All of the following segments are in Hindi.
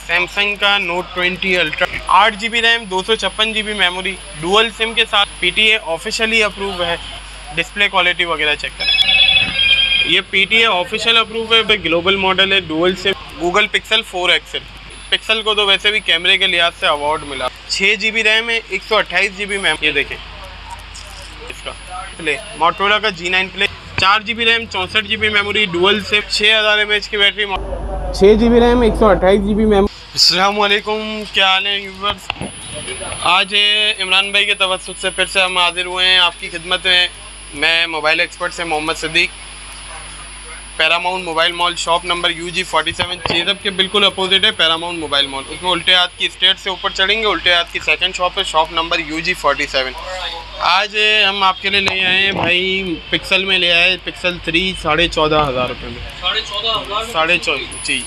सैमसंग का Note 20 ultra, 8 GB RAM, 256 GB memory, dual SIM के साथ, PTA ऑफिशियली अप्रूव है। डिस्प्ले क्वालिटी वगैरह चेक करें, ये PTA ऑफिशियल अप्रूव है, ग्लोबल मॉडल है, dual SIM. Google Pixel 4 XL, Pixel को तो वैसे भी कैमरे के लिहाज से अवार्ड मिला। 6 GB रैम है, 128 GB मेमोरी। ये देखें इसका प्ले, मोटोरोला का G9 play, 4 GB RAM, 64 GB memory, dual SIM, 6000 mAh की battery, 6 GB RAM, 128 GB memory. अस्सलाम वालेकुम, क्या हाल है व्यूअर्स। आज इमरान भाई के तवज्जुह से फिर से हम हाजिर हुए हैं आपकी खिदमत में। मैं मोबाइल एक्सपर्ट से Mohammad Siddique, Paramount mobile mall, shop number UG47, चेज़ब के बिल्कुल अपोजिट है पैरामाउंट मोबाइल मॉल। उसमें उल्टे हाथ की स्टेयर से ऊपर चढ़ेंगे, उल्टे हाथ की सेकंड शॉप है, शॉप नंबर UG47। आज हम आपके लिए ले आए हैं भाई, पिक्सल में ले आए, पिक्सल 3 14,500 रुपये में। 14,500 जी।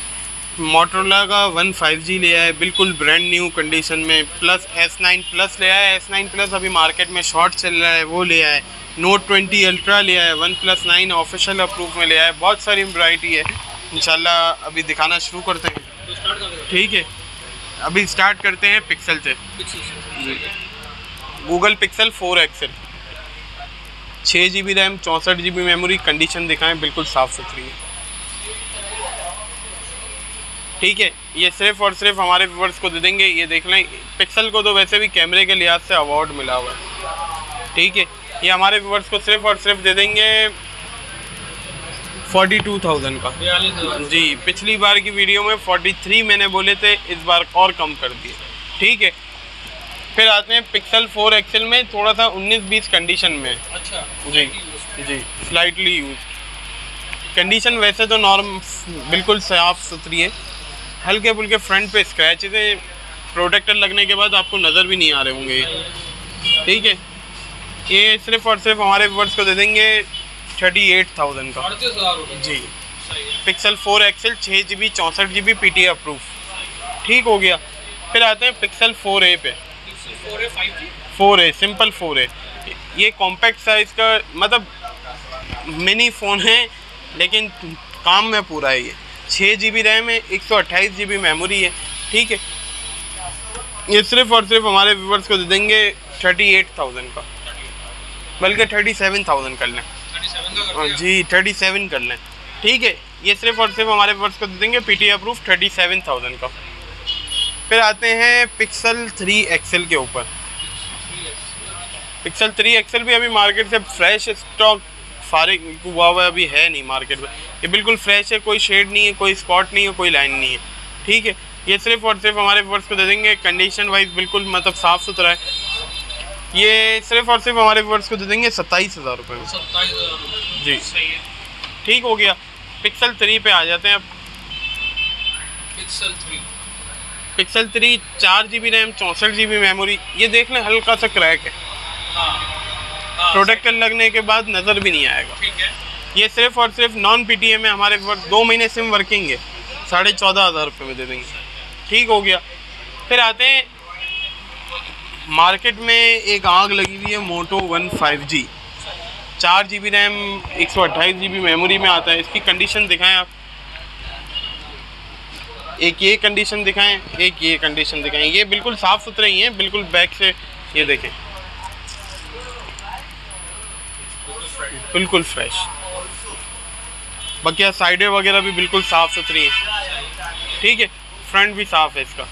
मोटोरोला का 1 5G ले आए, बिल्कुल ब्रांड न्यू कंडीशन में। प्लस S9 प्लस ले आए, S9 प्लस अभी मार्केट में शॉर्ट चल रहा है, वो ले आए। Note 20 अल्ट्रा ले आए, 1+ 9 ऑफिशियल अप्रूव में ले आए। बहुत सारी वैरायटी है, इंशाल्लाह अभी दिखाना शुरू करते हैं। ठीक है, अभी स्टार्ट करते हैं पिक्सल से। Google Pixel 4 XL, 6 GB RAM, 64 GB memory. Condition दिखाएं, बिल्कुल साफ़ सुथरी है। ठीक है, ये सिर्फ और सिर्फ हमारे व्यूअर्स को दे देंगे। ये देख लें, पिक्सल को तो वैसे भी कैमरे के लिहाज से अवार्ड मिला हुआ है। ठीक है, ये हमारे व्यूअर्स को सिर्फ और सिर्फ दे देंगे 42,000 का जी। पिछली बार की वीडियो में 43 मैंने बोले थे, इस बार और कम कर दिए। ठीक है, फिर आते हैं पिक्सल 4 एक्सेल में, थोड़ा सा 19-20 कंडीशन में। अच्छा जी जी, स्लाइटली यूज कंडीशन। वैसे तो नॉर्म बिल्कुल साफ़ सुथरी है, हल्के फुल्के फ्रंट पे स्क्रैचेस है, प्रोटेक्टर लगने के बाद आपको नज़र भी नहीं आ रहे होंगे। ठीक है, ये सिर्फ और सिर्फ हमारे व्यूअर्स को दे देंगे 38,000 का जी। Pixel 4 XL, 6 GB, 64 GB, PTA approve. ठीक हो गया। फिर आते हैं पिक्सल 4A पे। 4A सिंपल 4A, ये कॉम्पैक्ट साइज़ का, मतलब मिनी फ़ोन है लेकिन काम में पूरा है। ये 6 GB रैम है, 128 GB मेमोरी है। ठीक है, ये सिर्फ और सिर्फ हमारे व्यूअर्स को दे देंगे 38,000 का, बल्कि 37,000 कर लें जी, 37 कर लें। ठीक है, ये सिर्फ और सिर्फ हमारे व्यूअर्स को दे देंगे PTA अप्रूव 37,000 का। फिर आते हैं पिक्सल 3 एक्सेल के ऊपर। पिक्सल 3 एक्सेल भी अभी मार्केट से फ्रेश स्टॉक फारिग हुआ हुआ अभी है नहीं मार्केट में। ये बिल्कुल फ्रेश है, कोई शेड नहीं है, कोई स्पॉट नहीं है, कोई लाइन नहीं है। ठीक है, ये सिर्फ और सिर्फ हमारे व्यूअर्स को दे देंगे, कंडीशन वाइज बिल्कुल मतलब साफ़ सुथरा है। ये सिर्फ और सिर्फ हमारे व्यूअर्स को दे देंगे 27,000 रुपये में। 27,000 जी, सही है। ठीक हो गया। पिक्सल 3 पे आ जाते हैं अब। Pixel 3 4 GB RAM, 64 GB memory. ये देख लें, हल्का सा क्रैक है, प्रोटेक्टर लगने के बाद नज़र भी नहीं आएगा। ठीक है, ये सिर्फ और सिर्फ नॉन PTA में हमारे 2 महीने सिम वर्किंग है, 14,500 रुपये में दे देंगे। ठीक हो गया। फिर आते हैं, मार्केट में एक आग लगी हुई है, मोटो 1 5G, 4 GB RAM, 128 GB memory में आता है। इसकी कंडीशन दिखाएं आप, एक ये कंडीशन दिखाएं, एक ये कंडीशन दिखाएं। ये बिल्कुल साफ़ सुथरे ही हैं, बिल्कुल बैक से ये देखें, बिल्कुल फ्रेश। बाकी साइडें वगैरह भी बिल्कुल साफ़ सुथरी हैं। ठीक है, फ्रंट भी साफ़ है इसका।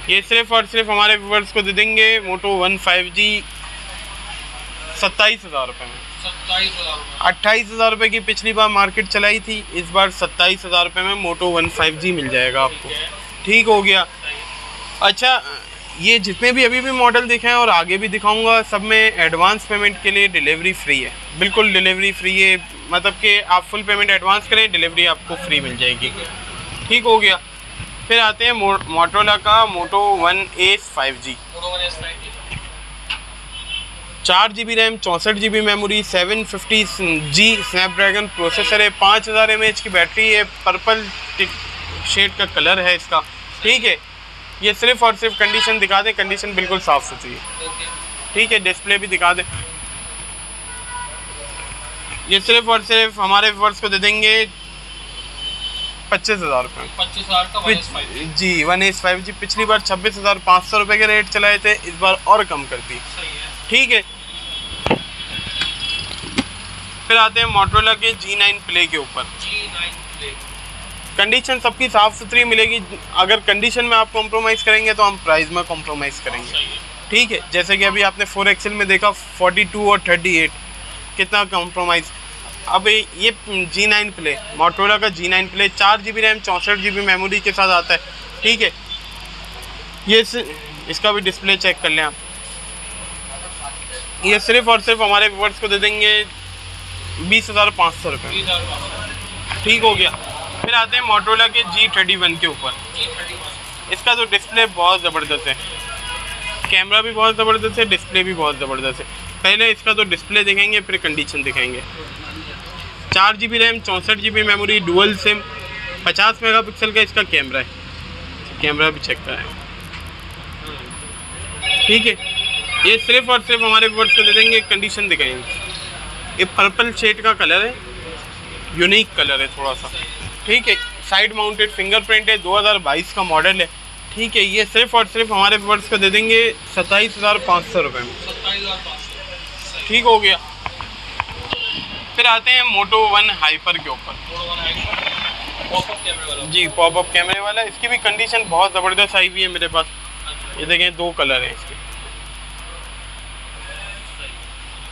ये सिर्फ और सिर्फ हमारे व्यूअर्स को दे देंगे मोटो 1 5G 27,000 रुपये में। 28,000 रुपये की पिछली बार मार्केट चलाई थी, इस बार 27,000 रुपये में मोटो 1 5G मिल जाएगा आपको। ठीक हो गया। अच्छा, ये जितने भी अभी भी मॉडल दिखाएं और आगे भी दिखाऊंगा, सब में एडवांस पेमेंट के लिए डिलीवरी फ्री है, बिल्कुल डिलीवरी फ्री है। मतलब कि आप फुल पेमेंट एडवांस करें, डिलीवरी आपको फ्री मिल जाएगी। ठीक हो गया। फिर आते हैं मोटोरोला का मोटो 1S 5G, 4 GB RAM, 64 GB memory, 750G Snapdragon processor है, 5000 mAh की बैटरी है, पर्पल शेड का कलर है इसका। ठीक है, ये सिर्फ और सिर्फ कंडीशन दिखा दें, कंडीशन बिल्कुल साफ़ सुथरी है। ठीक है, डिस्प्ले भी दिखा दें। ये सिर्फ और सिर्फ हमारे व्यूअर्स को दे देंगे 25,000 रुपये। 25,000 का 1S5 जी 1S5 जी। पिछली बार 26,500 रुपये के रेट चलाए थे, इस बार और कम कर दी। ठीक है। फिर आते हैं मोटोरोला के G9 प्ले के ऊपर। G9 प्ले कंडीशन सबकी साफ़ सुथरी मिलेगी। अगर कंडीशन में आप कॉम्प्रोमाइज़ करेंगे तो हम प्राइस में कॉम्प्रोमाइज़ करेंगे। ठीक है। जैसे कि अभी आपने 4XL में देखा 42 और 38 कितना कॉम्प्रोमाइज़। अब ये G9 प्ले, मोटोरोला का G9 play 4 GB RAM 64 GB memory के साथ आता है। ठीक है। ये इसका भी डिस्प्ले चेक कर लें आप। ये सिर्फ़ और सिर्फ हमारे व्यूअर्स को दे देंगे 20,500 रुपये। ठीक हो गया। फिर आते हैं मोटोरोला के G31 के ऊपर। इसका तो डिस्प्ले बहुत ज़बरदस्त है, कैमरा भी बहुत ज़बरदस्त है, डिस्प्ले भी बहुत ज़बरदस्त है। पहले इसका तो डिस्प्ले दिखाएंगे, फिर कंडीशन दिखाएंगे। 4 GB RAM 64 GB memory, dual SIM, 50 megapixel का इसका कैमरा है। कैमरा भी चेक कराएं। ठीक है। ये सिर्फ और सिर्फ हमारे व्यूअर्स को दे देंगे, कंडीशन दिखाएंगे। ये पर्पल शेड का कलर है, यूनिक कलर है थोड़ा सा। ठीक है। साइड माउंटेड फिंगरप्रिंट है, 2022 का मॉडल है। ठीक है। ये सिर्फ और सिर्फ हमारे व्यूअर्स को दे देंगे 27,500 रुपये में। 27,500। ठीक हो गया। फिर आते हैं मोटो वन हाइपर के ऊपर। जी पॉपअप कैमरे वाला। इसकी भी कंडीशन बहुत ज़बरदस्त आई हुई है मेरे पास। ये देखें 2 कलर हैं इसके।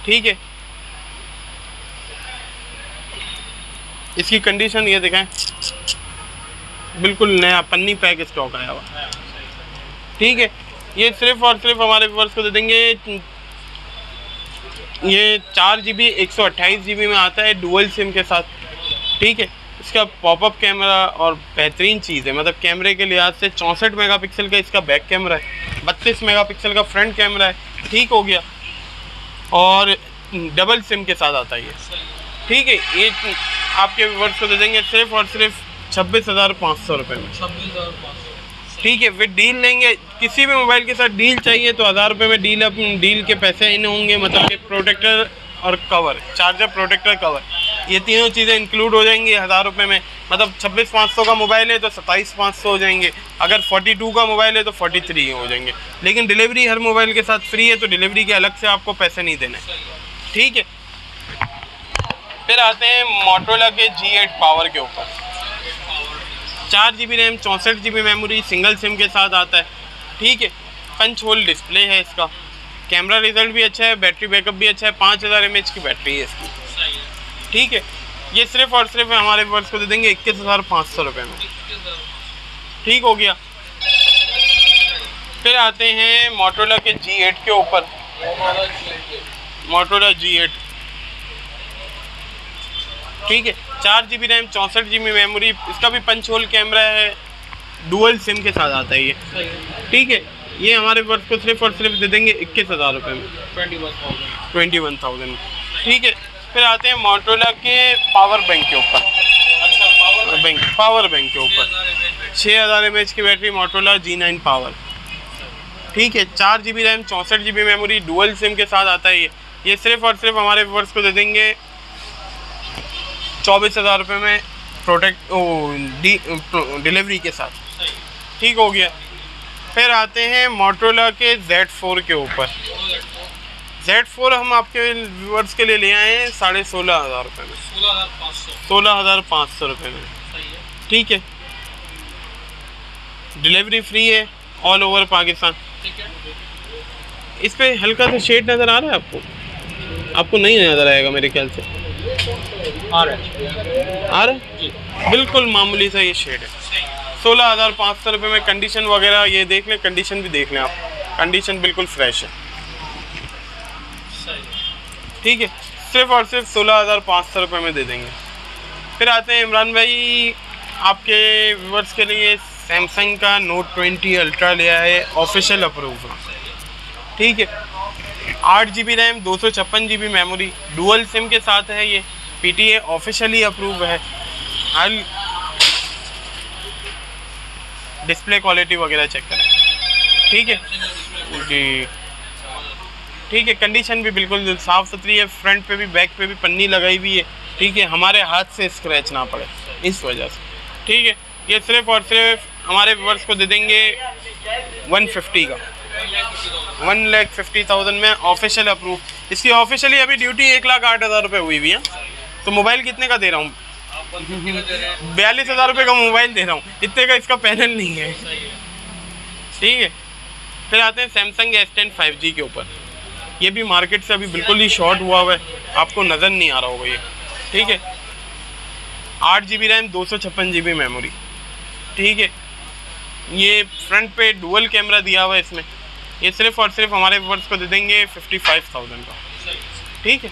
ठीक है। इसकी कंडीशन ये दिखाएं, बिल्कुल नया पन्नी पैक स्टॉक आया हुआ। ठीक है। ये सिर्फ और सिर्फ हमारे व्यूअर्स को दे देंगे, ये 4 GB 128 GB में आता है डुअल सिम के साथ। ठीक है। इसका पॉपअप कैमरा और बेहतरीन चीज़ है, मतलब कैमरे के लिहाज से 64 मेगापिक्सल का इसका बैक कैमरा है, 32 मेगापिक्सल का फ्रंट कैमरा है। ठीक हो गया। और डबल सिम के साथ आता है ये। ठीक है। ये आपके व्यूअर्स को दे देंगे सिर्फ और सिर्फ 26,500 रुपये में। 26,500। ठीक है। विद डील लेंगे, किसी भी मोबाइल के साथ डील चाहिए तो 1000 रुपये में डील के पैसे इन होंगे, मतलब कि प्रोटेक्टर और कवर, चार्जर, प्रोटेक्टर, कवर, ये तीनों चीज़ें इंक्लूड हो जाएंगी 1000 रुपये में। मतलब 26,500 का मोबाइल है तो 27,500 हो जाएंगे। अगर 42 का मोबाइल है तो 43 हो जाएंगे। लेकिन डिलीवरी हर मोबाइल के साथ फ्री है, तो डिलीवरी के अलग से आपको पैसे नहीं देने। ठीक है। फिर आते हैं मोटोरोला के G8 पावर के ऊपर। 4 GB RAM 64 GB memory, single SIM के साथ आता है। ठीक है। पंच होल डिस्प्ले है इसका, कैमरा रिजल्ट भी अच्छा है, बैटरी बैकअप भी अच्छा है, 5000 mAh की बैटरी है इसकी। ठीक है। ये सिर्फ और सिर्फ हमारे व्यूअर्स को दे देंगे 21,500 रुपये में। ठीक हो गया। फिर आते हैं मोटोरोला के G8 के ऊपर। Motorola G8। ठीक है। 4 GB रैम 64 GB मेमोरी, इसका भी पंच होल कैमरा है, डुअल सिम के साथ आता है ये। ठीक है। ये हमारे वर्क को सिर्फ और सिर्फ दे देंगे 21,000 रुपये में। 21,000। ठीक है। फिर आते हैं मोटोरोला के पावर बैंक के ऊपर। अच्छा, पावर बैंक के ऊपर 6000 mAh की बैटरी, मोटोरोला G9 पावर। ठीक है। 4 GB RAM 64 GB memory, dual SIM के साथ आता है ये सिर्फ और सिर्फ हमारे व्यूअर्स को दे देंगे 24,000 रुपये में, डिलीवरी के साथ। ठीक हो गया। फिर आते हैं मोटोरोला के Z4 के ऊपर। Z4 हम आपके व्यूअर्स के लिए ले आए हैं 16,500 रुपये में। 16,500 रुपये में। ठीक है। डिलीवरी फ्री है ऑल ओवर पाकिस्तान। इस पे हल्का सा शेड नज़र आ रहा है आपको? आपको नहीं नज़र आएगा मेरे ख्याल से। आ रहा है जी, बिल्कुल मामूली सा ये शेड है। 16,500 रुपये में। कंडीशन वगैरह ये देख लें, कंडीशन भी देख लें आप, कंडीशन बिल्कुल फ्रेश है। ठीक है। सिर्फ और सिर्फ 16,500 रुपये में दे देंगे। फिर आते हैं इमरान भाई, आपके व्यूअर्स के लिए सैमसंग का Note 20 अल्ट्रा लिया है, ऑफिशियल अप्रूव। ठीक है। 8 GB RAM 256 GB memory, dual SIM के साथ है ये, PTA ऑफिशियली अप्रूव है। हाल डिस्प्ले क्वालिटी वगैरह चेक करें। ठीक है जी। ठीक है। कंडीशन भी बिल्कुल साफ़ सुथरी है, फ्रंट पे भी बैक पे भी पन्नी लगाई हुई है। ठीक है। हमारे हाथ से स्क्रैच ना पड़े इस वजह से। ठीक है, ये सिर्फ और सिर्फ हमारे व्यूअर्स को दे देंगे 150 का, 1,50,000 में ऑफिशियल अप्रूव। इसकी ऑफिशियली अभी ड्यूटी 1,08,000 रुपये हुई है। तो मोबाइल कितने का दे रहा हूँ? 42,000 रुपये का मोबाइल दे रहा हूँ, इतने का इसका पैनल नहीं है। ठीक है, फिर आते हैं सैमसंग S10 5G के ऊपर। ये भी मार्केट से अभी बिल्कुल ही शॉर्ट हुआ हुआ है, आपको नज़र नहीं आ रहा होगा ये। ठीक है, 8 GB रैम, 256 GB मेमोरी। ठीक है, ये फ्रंट पे डुअल कैमरा दिया हुआ है इसमें। ये सिर्फ और सिर्फ हमारे व्यूअर्स को दे देंगे 55,000 का। ठीक है,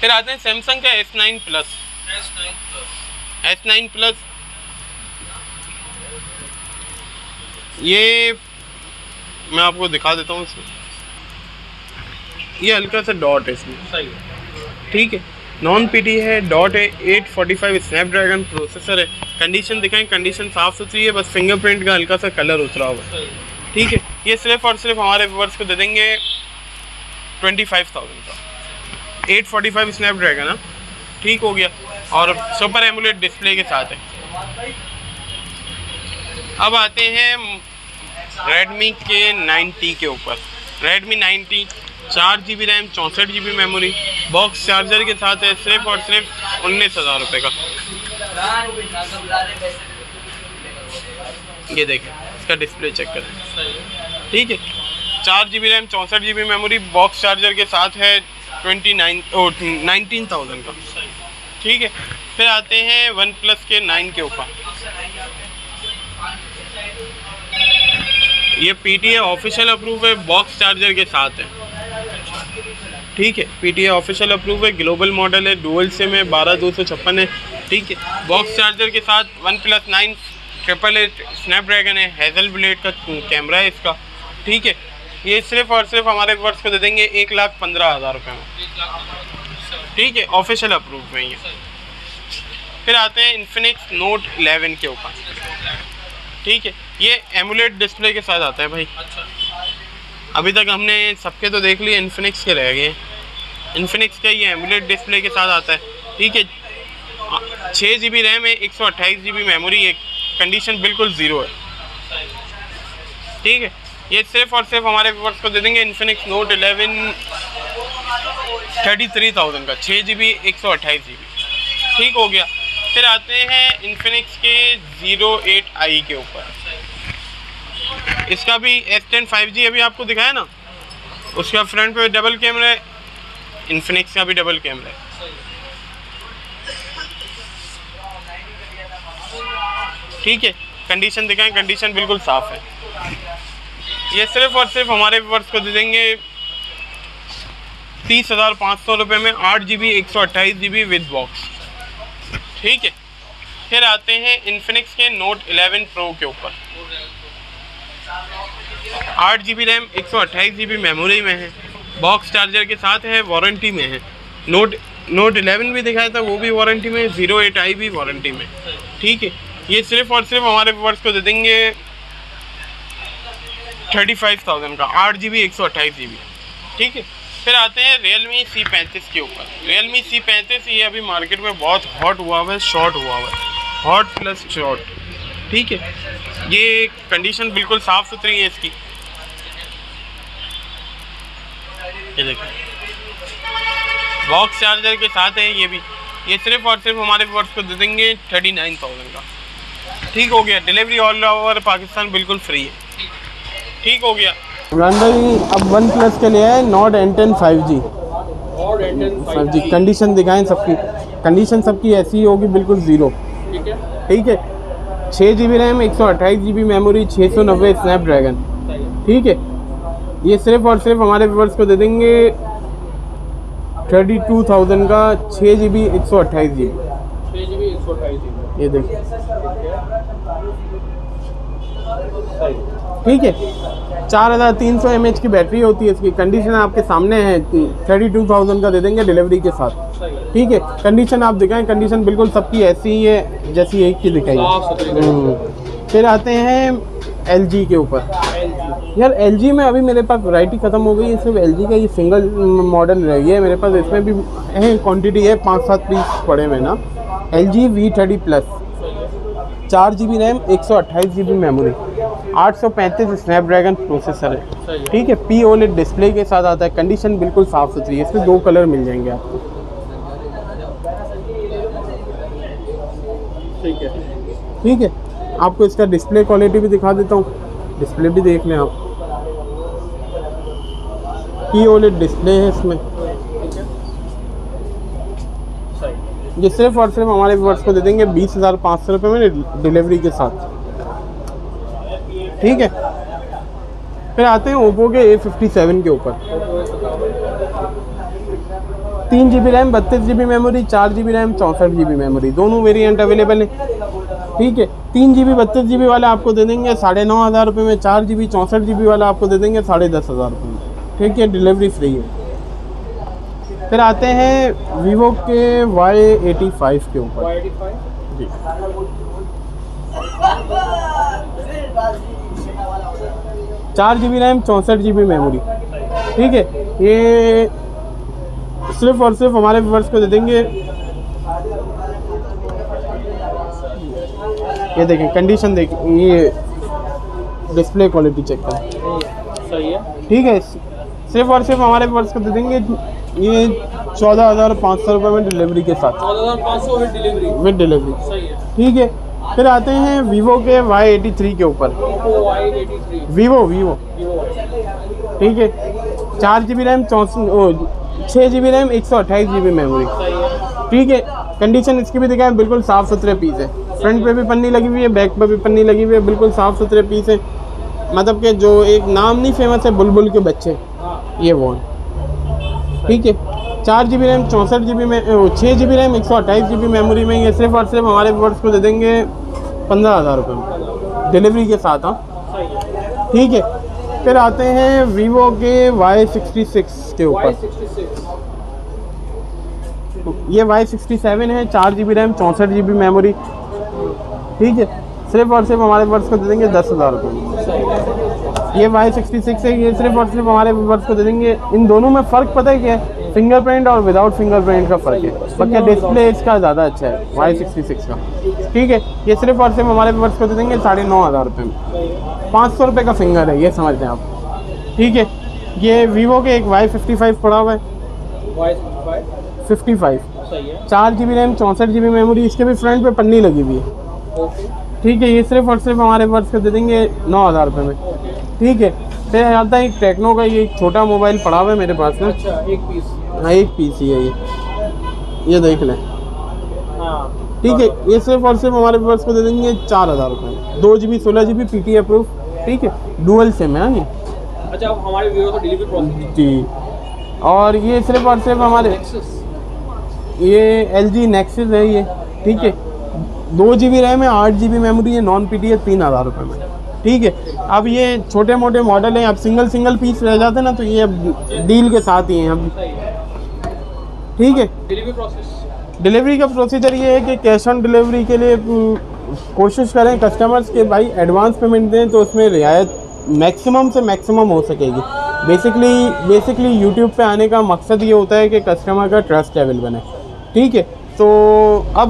फिर आते हैं सैमसंग का S9 प्लस। S9 प्लस ये मैं आपको दिखा देता हूँ इसमें। ये हल्का सा डॉट है इसमें। ठीक है, नॉन पीटी है, डॉट है, 845 स्नैपड्रैगन प्रोसेसर है। कंडीशन दिखाएं, कंडीशन साफ़ सुथरी है, बस फिंगरप्रिंट का हल्का सा कलर उतरा हुआ है। ठीक है, ये सिर्फ और सिर्फ हमारे व्यूअर्स को दे देंगे 25,000 का। 845 स्नैपड्रैगन है, ठीक हो गया, और सुपर एमुलेट डिस्प्ले के साथ है। अब आते हैं Redmi के 9T के ऊपर। Redmi 9T 4 GB RAM, 64 GB memory, box charger के साथ है, सिर्फ और सिर्फ 19,000 रुपये का। ये देखें, इसका डिस्प्ले चेक करें। ठीक है, 4 GB RAM, 64 GB memory, box charger के साथ है, 19,000 का। ठीक है, फिर आते हैं OnePlus के 9 के ऊपर। ये PTA ऑफिशियल अप्रूव है, बॉक्स चार्जर के साथ है। ठीक है, PTA ऑफिशियल अप्रूव है, ग्लोबल मॉडल है, डुअल सिम है, 12/256 है। ठीक है, बॉक्स चार्जर के साथ OnePlus 9 888 स्नैपड्रैगन है, हेजल ब्लेड का कैमरा है इसका। ठीक है, ये सिर्फ और सिर्फ हमारे व्यूअर्स को दे देंगे 1,15,000 रुपये में। ठीक है, ऑफिशियल अप्रूव में ये। फिर आते हैं Infinix Note 11 के ऊपर। ठीक है, ये एमुलेट डिस्प्ले के साथ आता है भाई। अभी तक हमने सबके तो देख लिए, इन्फिनिक्स के रह गए। इन्फिनिक्स का ये एमुलेट डिस्प्ले के साथ आता है। ठीक है, 6 GB रैम है, 128 GB मेमोरी है, कंडीशन बिल्कुल ज़ीरो है। ठीक है, ये सिर्फ और सिर्फ हमारे व्यूअर्स को दे देंगे Infinix Note 11 33,000 का, 6 GB 128 GB। ठीक हो गया, फिर आते हैं Infinix के 08i के ऊपर। इसका भी S10 5G अभी आपको दिखाया ना, उसका फ्रंट पे डबल कैमरा है, Infinix का भी डबल कैमरा है। ठीक है, कंडीशन दिखाएं, कंडीशन बिल्कुल साफ़ है। ये सिर्फ और सिर्फ हमारे व्यूअर्स को दे देंगे 30,500 रुपये में, 8 GB 128 GB विद बॉक्स। ठीक है, फिर आते हैं Infinix के Note 11 Pro के ऊपर। 8 GB रैम, 128 GB मेमोरी में है, बॉक्स चार्जर के साथ है, वारंटी में है। नोट 11 भी दिखाया था, वो भी वारंटी में, 08i भी वारंटी में। ठीक है, ये सिर्फ और सिर्फ हमारे व्यूअर्स को दे देंगे 35,000 का, 8 GB 128 GB। ठीक है, फिर आते हैं Realme C35 के ऊपर। Realme C35 ये अभी मार्केट में बहुत हॉट हुआ हुआ है, शॉर्ट हुआ हुआ है, हॉट प्लस शॉर्ट। ठीक है, ये कंडीशन बिल्कुल साफ़ सुथरी है इसकी। ये देखिए, बॉक्स चार्जर के साथ है ये भी। ये सिर्फ और सिर्फ हमारे व्यूअर्स को दे देंगे 39,000 का। ठीक हो गया, डिलीवरी ऑल ओवर पाकिस्तान बिल्कुल फ्री है। ठीक हो गया। भाई अब OnePlus के लिए है Nord N10 5G। 5G condition दिखाएं, सबकी कंडीशन सबकी ऐसी ही होगी, बिल्कुल ज़ीरो। ठीक है, 6 GB RAM, 128 GB memory, 690 Snapdragon. ठीक है, ये सिर्फ और सिर्फ हमारे व्यूअर्स को दे देंगे 32,000 का, 6 GB 128 GB। ये देखिए, ठीक है, 4300 mAh की बैटरी होती है इसकी। कंडीशन आपके सामने है, 32,000 का दे देंगे डिलीवरी के साथ। ठीक है, कंडीशन आप दिखाएं, कंडीशन बिल्कुल सबकी ऐसी ही है जैसी एक की दिखाई है। फिर आते हैं LG के ऊपर। यार LG में अभी मेरे पास वैरायटी ख़त्म हो गई है, सिर्फ LG का ये सिंगल मॉडल रह गया है मेरे पास। इसमें भी है क्वांटिटी है, 5-7 पीस पड़े हुए ना। LG V30 plus, 4 GB RAM, 128 GB memory, 835 Snapdragon processor है। ठीक है, P OLED डिस्प्ले के साथ आता है। कंडीशन बिल्कुल साफ़ सुथरी है। इसमें 2 कलर मिल जाएंगे आपको। ठीक है, आपको इसका डिस्प्ले क्वालिटी भी दिखा देता हूँ। डिस्प्ले भी देख लें आप, P OLED डिस्प्ले है इसमें। ये सिर्फ और सिर्फ हमारे व्यूअर्स को दे देंगे 20,500 रुपये में डिलीवरी के साथ। ठीक है, फिर आते हैं ओप्पो के A57 के ऊपर। 3 GB RAM, 32 GB memory, 4 GB RAM, 64 GB memory, दोनों वेरिएंट अवेलेबल है। ठीक है, 3 GB 32 GB वाला आपको दे देंगे 9,500 रुपये में, 4 GB 64 GB वाला आपको दे देंगे 10,500 रुपये में। ठीक है, डिलीवरी फ्री है। फिर आते हैं वीवो के Y85 के ऊपर जी। 4 GB रैम, 64 GB मेमोरी। ठीक है, ये सिर्फ और सिर्फ हमारे व्यूअर्स को दे देंगे। ये देखें, कंडीशन देखें, ये डिस्प्ले क्वालिटी चेक करें, सही है। ठीक है, सिर्फ और सिर्फ हमारे व्यूअर्स को दे देंगे ये 14,500 रुपये में डिलीवरी के साथ, 14,500 विद डिलीवरी। सही है। ठीक है, फिर आते हैं वीवो के Y83 के ऊपर। वीवो ठीक है, 4 GB RAM, 6 GB RAM, 128 GB memory. ठीक है, कंडीशन इसकी भी दिखाएं, बिल्कुल साफ़ सुथरे पीस है। फ्रंट पे भी पन्नी लगी हुई है, बैक पे भी पन्नी लगी हुई है, बिल्कुल साफ़ सुथरे पीस है। मतलब कि जो एक नाम नहीं फेमस है, बुलबुल के बच्चे, ये वो है। ठीक है, 4 GB रैम, 64 GB में, 6 GB रैम, 128 GB मेमोरी में। ये सिर्फ और सिर्फ हमारे व्यूअर्स को दे देंगे 15,000 रुपये में डिलीवरी के साथ। हाँ, ठीक है, फिर आते हैं वीवो के Y66 के ऊपर। ये Y67 है, 4 GB रैम, 64 GB मेमोरी। ठीक है, सिर्फ और सिर्फ हमारे व्यूअर्स को दे देंगे 10,000 रुपये में। ये Y66 है, ये सिर्फ और सिर्फ हमारे व्यूअर्स को दे देंगे। इन दोनों में फ़र्क पता है क्या है? फिंगरप्रिंट और विदाउट फिंगरप्रिंट का फ़र्क है। बाकी डिस्प्ले इसका ज़्यादा अच्छा है Y66 का। ठीक है, ये सिर्फ और सिर्फ हमारे व्यूअर्स को दे देंगे 9,500 रुपये में। 500 रुपये का फिंगर है, ये समझ लें आप। ठीक है, ये वीवो के एक Y55 पड़ा हुआ है, Y55, 4 GB RAM, 64 GB memory. इसके भी फ्रंट पे पन्नी लगी हुई है। ठीक है, ये सिर्फ और सिर्फ हमारे व्यूअर्स को दे देंगे 9,000 रुपये में। ठीक है, फिर आता है एक टेक्नो का, ये छोटा मोबाइल पड़ा हुआ है मेरे पास में। अच्छा, एक पीस। हाँ, एक पीस ही है ये देख लें। ठीक है, ये सिर्फ और सिर्फ हमारे व्यूअर्स को दे देंगे 4,000 रुपये में। 2 GB 16 GB PT अप्रूव। ठीक है, डुअल सिम है ये। अच्छा, अब हमारे व्यूअर को डिलीवरी प्रोसेस जी। और ये सिर्फ और सिर्फ हमारे ये LG Nexus है ये। ठीक है, 2 GB रैम है, 8 GB मेमोरी है, नॉन PT है, 3,000 रुपये में। ठीक है, अब ये छोटे मोटे मॉडल हैं, अब सिंगल पीस रह जाते हैं ना, तो ये अब डील के साथ ही हैं अब। ठीक है, डिलीवरी का प्रोसीजर ये है कि कैश ऑन डिलीवरी के लिए कोशिश करें कस्टमर्स के भाई एडवांस पेमेंट दें, तो उसमें रियायत मैक्सिमम से मैक्सिमम हो सकेगी। बेसिकली यूट्यूब पे आने का मकसद ये होता है कि कस्टमर का ट्रस्ट लेवल बने। ठीक है, तो अब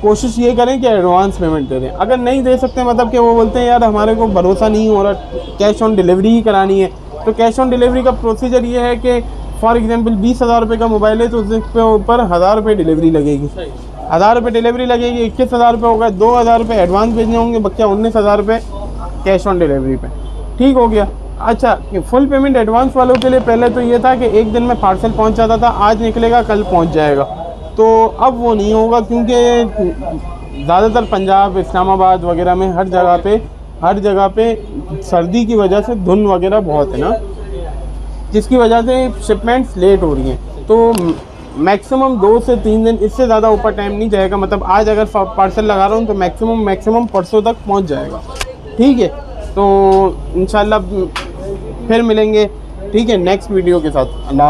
कोशिश ये करें कि एडवांस पेमेंट दे दें। अगर नहीं दे सकते, मतलब कि वो बोलते हैं यार हमारे को भरोसा नहीं हो रहा, कैश ऑन डिलीवरी ही करानी है, तो कैश ऑन डिलीवरी का प्रोसीजर ये है कि फॉर एग्जांपल 20,000 रुपये का मोबाइल है, तो उसके ऊपर 1,000 रुपये डिलीवरी लगेगी। 1,000 रुपये डिलीवरी लगेगी, 21,000 रुपये होगा, 2,000 रुपये एडवांस भेजने होंगे, बच्चा 19,000 रुपये कैश ऑन डिलीवरी पे। ठीक हो गया। अच्छा, फुल पेमेंट एडवांस वालों के लिए पहले तो ये था कि एक दिन में पार्सल पहुँच जाता था, आज निकलेगा कल पहुँच जाएगा, तो अब वो नहीं होगा, क्योंकि ज़्यादातर पंजाब, इस्लामाबाद वगैरह में हर जगह पे सर्दी की वजह से धुंध वगैरह बहुत है ना, जिसकी वजह से शिपमेंट्स लेट हो रही हैं। तो मैक्सिमम 2 से 3 दिन, इससे ज़्यादा ऊपर टाइम नहीं जाएगा। मतलब आज अगर पार्सल लगा रहा हूँ तो मैक्सिमम परसों तक पहुँच जाएगा। ठीक है, तो इंशाल्लाह फिर मिलेंगे। ठीक है, नेक्स्ट वीडियो के साथ। अल्लाह।